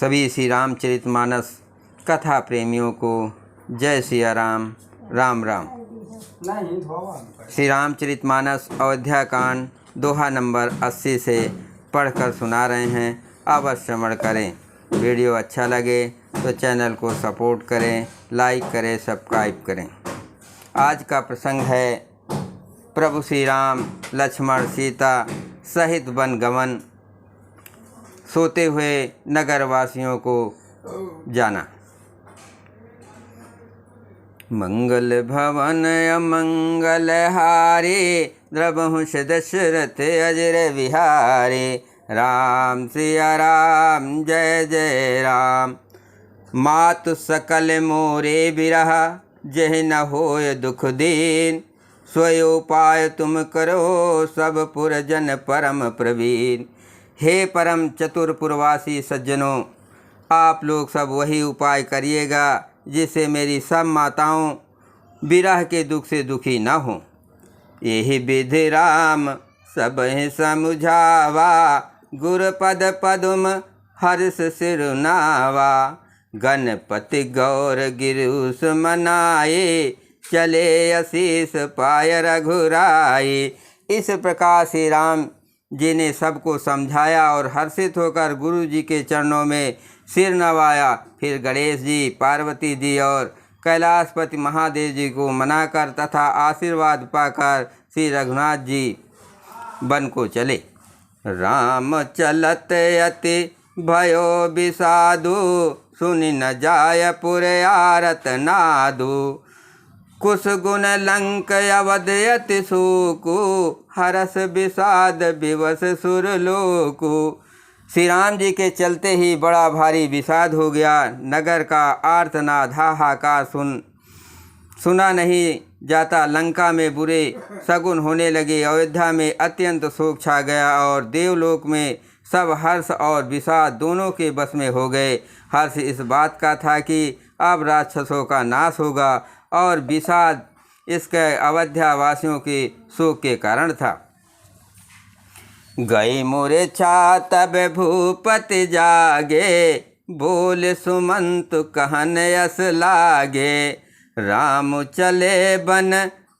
सभी श्री रामचरितमानस कथा प्रेमियों को जय सिया राम। राम राम। श्री रामचरितमानस अयोध्या कांड दोहा नंबर 80 से पढ़कर सुना रहे हैं। अवश्य श्रवण करें। वीडियो अच्छा लगे तो चैनल को सपोर्ट करें, लाइक करें, सब्सक्राइब करें। आज का प्रसंग है प्रभु श्री राम लक्ष्मण सीता सहित वन गमन, सोते हुए नगरवासियों को जाना। मंगल भवन अमंगल हारे, द्रवहुष दशरथ अजर विहारे। राम सिया राम जय जय राम। मातु सकल मोरे बिरह, जह न होय दुख दीन। स्वय उपाय तुम करो, सब पुरजन परम प्रवीण। हे परम चतुर पुरवासी सज्जनों, आप लोग सब वही उपाय करिएगा जिससे मेरी सब माताओं विरह के दुख से दुखी न हों। यही विधि राम सब समुझावा, गुरपद पदुम हर्ष सिरुनावा। गणपति गौर गिरुस मनाए, चले आशीष पाय रघुराए। इस प्रकार श्री राम जी ने सबको समझाया और हर्षित होकर गुरु जी के चरणों में सिर नवाया। फिर गणेश जी, पार्वती जी और कैलाशपति महादेव जी को मनाकर तथा आशीर्वाद पाकर श्री रघुनाथ जी वन को चले। राम चलत अति भयो विषादु, सुनि न जाय पुर आरत नादु। कुश गुण लंक अवध अति शोकु, हरस विषाद विवश सुर लोकु। श्री राम जी के चलते ही बड़ा भारी विषाद हो गया। नगर का आर्तनाद हाहाकार सुना नहीं जाता। लंका में बुरे शगुन होने लगे। अयोध्या में अत्यंत शोक छा गया और देवलोक में सब हर्ष और विषाद दोनों के बस में हो गए। हर्ष इस बात का था कि अब राक्षसों का नाश होगा और विषाद इसके अयोध्या वासियों के शोक के कारण था। गई मूर्छा तब भूपति जागे, बोल सुमंत कहन यस लागे। राम चले बन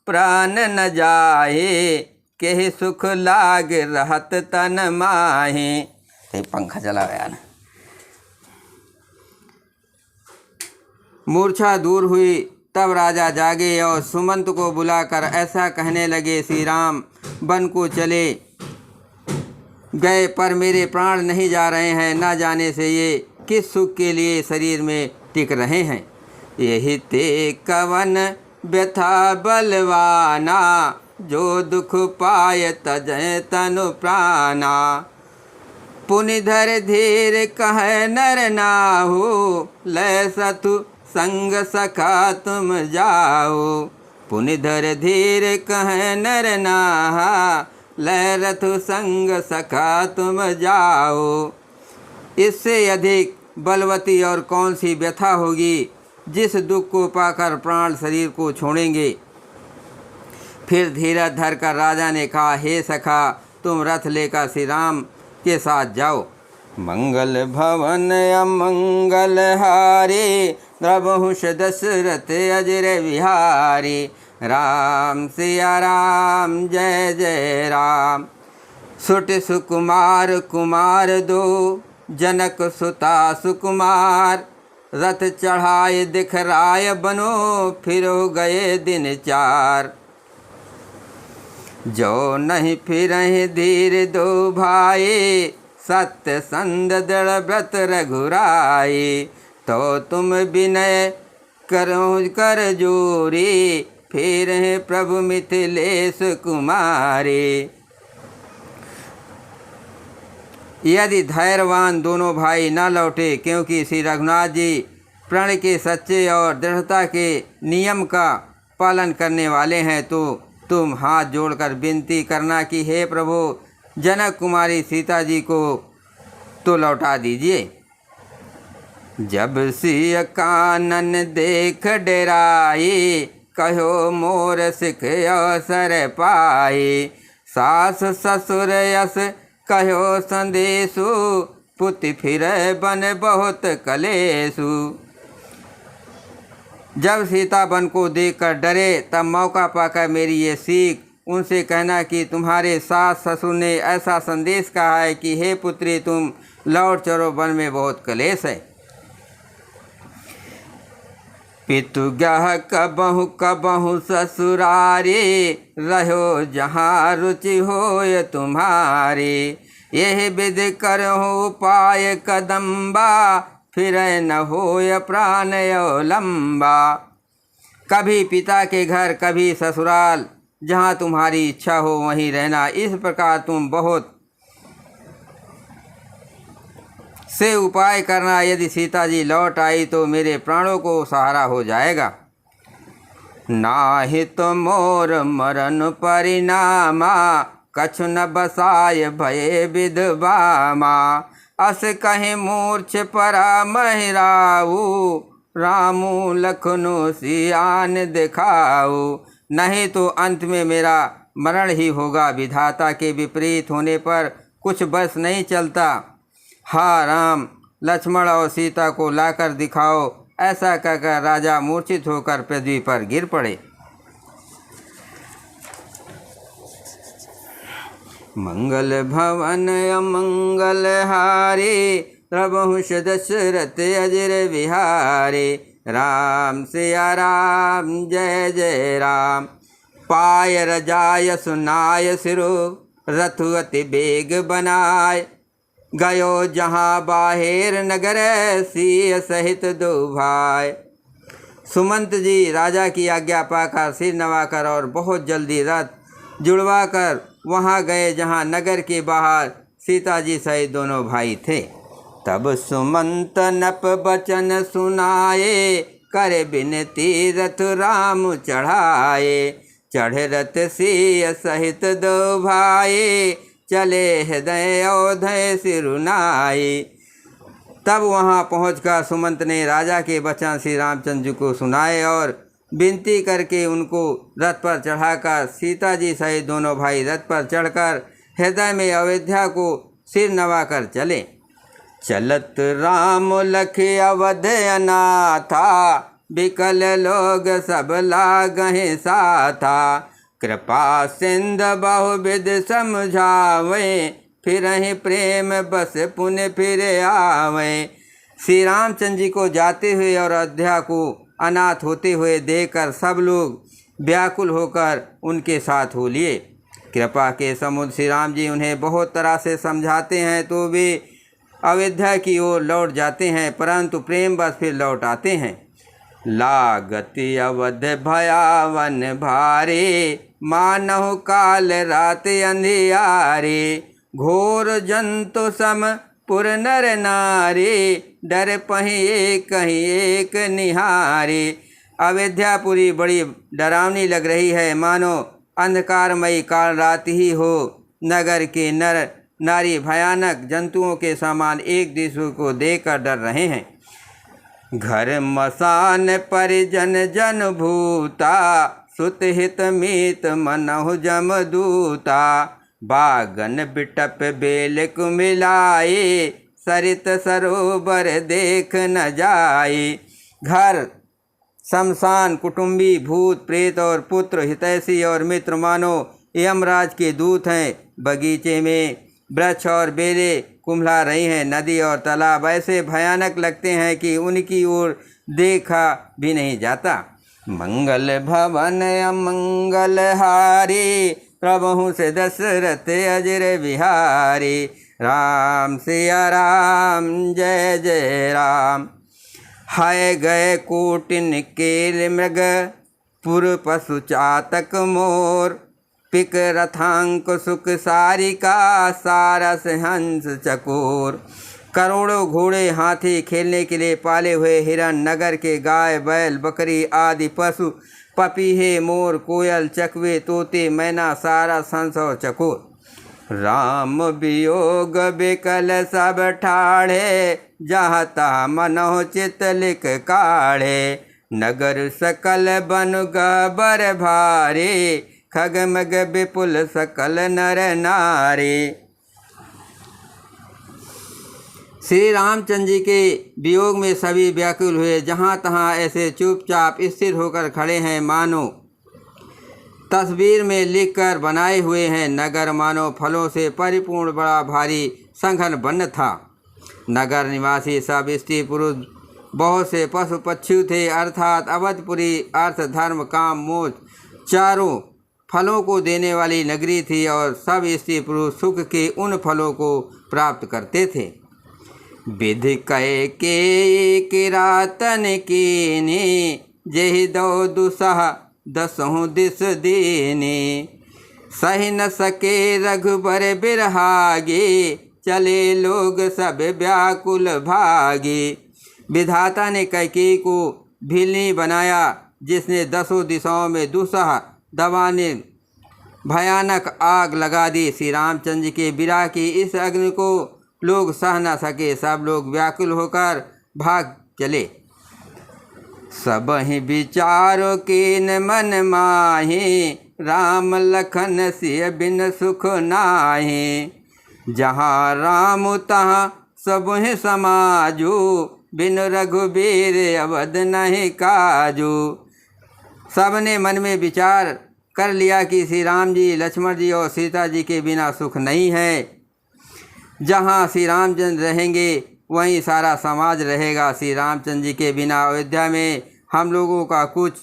प्राण न जाए, केहि सुख लाग रहत तन माहे। पंखा चला गया ना। मूर्छा दूर हुई तब राजा जागे और सुमंत को बुलाकर ऐसा कहने लगे, श्री राम वन को चले गए पर मेरे प्राण नहीं जा रहे हैं। न जाने से ये किस सुख के लिए शरीर में टिक रहे हैं। यही ते कवन व्यथा बलवाना, जो दुख पाय तजय तनु प्राणा। पुनि धर धीर कह नर नाहु, लय सतु संग सखा तुम जाओ। पुनि धर धीर कह नर नाहा, लय रथु संग सखा तुम जाओ। इससे अधिक बलवती और कौन सी व्यथा होगी जिस दुख को पाकर प्राण शरीर को छोड़ेंगे। फिर धीरज धर कर राजा ने कहा, हे सखा तुम रथ लेकर श्री राम के साथ जाओ। मंगल भवन अमंगल हारे, द्रवहुष दशरथ अजर विहारे। राम सिया राम जय जय राम। सुट सुकुमार कुमार दो, जनक सुता सुकुमार। रथ चढ़ाए दिखराय बनो, फिर हो गए दिन चार। जो नहीं फिरहि धीर दो भाई, सत्य संद दृढ़ व्रत रघुराई। तो तुम विनय करो कर जोरी, फिर है प्रभु मिथिलेश कुमारे। यदि धैर्यवान दोनों भाई न लौटे, क्योंकि श्री रघुनाथ जी प्रण के सच्चे और दृढ़ता के नियम का पालन करने वाले हैं, तो तुम हाथ जोड़कर विनती करना कि हे प्रभु, जनक कुमारी सीता जी को तो लौटा दीजिए। जब सिय कानन देख डेराई, कहो मोर सिख अवसर पाए। सास ससुर यस कहो संदेशु, पुति फिरै बन बहुत कलेसु। जब सीता वन को देखकर डरे तब मौका पाकर मेरी ये सीख उनसे कहना कि तुम्हारे सास ससुर ने ऐसा संदेश कहा है कि हे पुत्री तुम लौट चलो, वन में बहुत कलेश है। पितु गह कबहु कबहु ससुरारी, रहो जहाँ रुचि होय तुम्हारी। यह विध करहु उपाय कदम्बा, फिर न होय प्राण अवलंबा। कभी पिता के घर कभी ससुराल, जहाँ तुम्हारी इच्छा हो वहीं रहना। इस प्रकार तुम बहुत से उपाय करना। यदि सीता जी लौट आई तो मेरे प्राणों को सहारा हो जाएगा। नाहि तो मोर मरण परिणामा, कछु न बसाय भये विधवामा। अस कहे मूर्छ परा महिराऊ, रामू लखनऊ सियान दिखाऊ। नहीं तो अंत में मेरा मरण ही होगा। विधाता के विपरीत होने पर कुछ बस नहीं चलता। हा राम, लक्ष्मण और सीता को लाकर दिखाओ। ऐसा कहकर राजा मूर्छित होकर पृथ्वी पर गिर पड़े। मंगल भवन अमंगल हारे, प्रभु दशरथ अजर विहारे। राम सिया राम जय जय राम। पाय रजाय सुनाय सिरो, रथु अति बेग बनाय। गयो जहाँ बाहेर नगर, सिय सहित दो भाई। सुमंत जी राजा की आज्ञा पाकर सिर नवाकर और बहुत जल्दी रथ जुड़वा कर वहाँ गए जहाँ नगर के बाहर सीता जी सहित दोनों भाई थे। तब सुमंत नप बचन सुनाए, करे बिनती रथ राम चढ़ाए। चढ़ रथ सिय सहित दो भाई, चले हृदय अवधय सिरुनाई। तब वहाँ पहुँचकर सुमंत ने राजा के वचन श्री रामचंद्र जी को सुनाए और विनती करके उनको रथ पर चढ़ाकर सीता जी सहित दोनों भाई रथ पर चढ़कर हृदय में अयोध्या को सिर नवाकर चले। चलत राम लख अवध अनाथा, बिकल लोग सब लागहि साथा। कृपा सिंध बहुविध समझावे, फिरहि प्रेम बस पुन फिर आवे। श्री रामचंद्र जी को जाते हुए और अयोध्या को अनाथ होते हुए देखकर सब लोग व्याकुल होकर उनके साथ हो लिए। कृपा के समुद्र श्री राम जी उन्हें बहुत तरह से समझाते हैं तो वे अयोध्या की ओर लौट जाते हैं, परंतु प्रेम बस फिर लौट आते हैं। लागति अवध भयावन भारे, मानहु काल रात अंधियारे। घोर जंतु सम पुर नर नारी, डर पहिए कहीं एक निहारे। अयोध्यापुरी बड़ी डरावनी लग रही है, मानो अंधकारमयी काल रात ही हो। नगर के नर नारी भयानक जंतुओं के समान एक दूसरे को देखकर डर रहे हैं। घर मसान परिजन जन भूता, सुत हित मीत मनहु जमदूता। बागन बिटप बेल कुमिलाए, सरित सरोवर देख न जाए। घर शमशान कुटुंबी भूत प्रेत और पुत्र हितैषी और मित्र मानो यमराज के दूत हैं। बगीचे में वृक्ष और बेलें कुम्हला रही हैं। नदी और तालाब ऐसे भयानक लगते हैं कि उनकी ओर देखा भी नहीं जाता। मंगल भवन अमंगल हारी, प्रभु से दशरथ अजर विहारी। राम सिया राम जय जय राम। हाय गए कोटिन केल मृग, पुर पशु चातक मोर। पिक रथांक सुख सारिका, सारस हंस चकोर। करोड़ों घोड़े हाथी खेलने के लिए पाले हुए हिरण, नगर के गाय बैल बकरी आदि पशु, पपीहे मोर कोयल चकवे तोते मैना सारस हंस और चकोर। राम वियोग बिकल सब ठाढ़े, जहाँ तहाँ मनोह चित लिख काढ़े। नगर सकल बन गबर भारी, खगमग विपुल सकल नर नारी। श्री रामचंद्र जी के वियोग में सभी व्याकुल हुए। जहाँ तहाँ ऐसे चुपचाप स्थिर होकर खड़े हैं मानो तस्वीर में लिखकर बनाए हुए हैं। नगर मानो फलों से परिपूर्ण बड़ा भारी संघन वन था। नगर निवासी सब स्त्री पुरुष, बहुत से पशु पक्षी थे, अर्थात अवधपुरी अर्थ धर्म काम मोक्ष चारों फलों को देने वाली नगरी थी और सब स्त्री पुरुष सुख के उन फलों को प्राप्त करते थे। विधि कह के किरातन कीने जेहि दो दुसह दसहु दिस दीने सही न सके रघुबर बिरहागे चले लोग सब व्याकुल भागे। विधाता ने कैकेयी को भिलनी बनाया जिसने दसों दिशाओं में दुसह दबाने भयानक आग लगा दी। श्री रामचंद्र जी के विरह की इस अग्नि को लोग सह न सके, सब लोग व्याकुल होकर भाग चले। सब ही विचारो के मन माहे राम लखन सिय बिन सुख नाहे। जहाँ राम तहाँ सब ही समाजू बिन रघुबीर अवध नहीं काजू। सबने मन में विचार कर लिया कि श्री राम जी, लक्ष्मण जी और सीता जी के बिना सुख नहीं है। जहाँ श्री रामचंद्र रहेंगे वहीं सारा समाज रहेगा। श्री रामचंद्र जी के बिना अयोध्या में हम लोगों का कुछ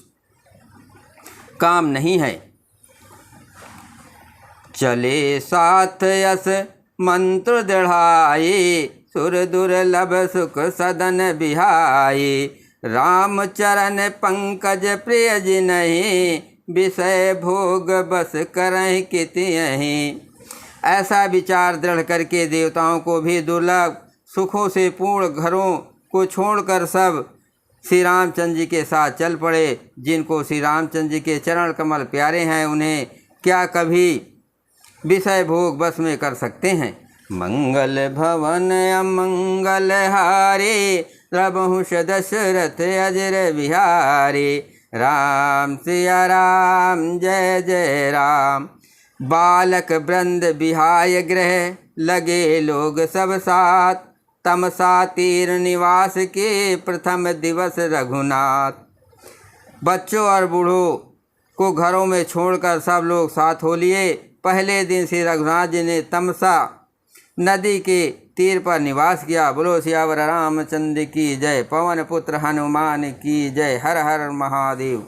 काम नहीं है। चले साथ यस मंत्र दृढ़ाए सुर दुर्लभ सुख सदन बिहाए। राम चरण पंकज प्रिय जिनहि विषय भोग बस करहि कितियहि। ऐसा विचार दृढ़ करके देवताओं को भी दुर्लभ सुखों से पूर्ण घरों को छोड़कर सब श्री रामचंद्र जी के साथ चल पड़े। जिनको श्री रामचंद्र जी के चरण कमल प्यारे हैं उन्हें क्या कभी विषय भोग बस में कर सकते हैं। मंगल भवन अमंगल हारे रघुवंश दशरथ अजर बिहारी। राम सिया राम जय जय राम। बालक वृंद बिहाय गृह लगे लोग सब साथ। तमसा तीर निवास के प्रथम दिवस रघुनाथ। बच्चों और बूढ़ों को घरों में छोड़कर सब लोग साथ हो लिए। पहले दिन श्री रघुनाथ जी ने तमसा नदी के तीर पर निवास किया। बोलो सियावर रामचंद्र की जय। पवन पुत्र हनुमान की जय। हर हर महादेव।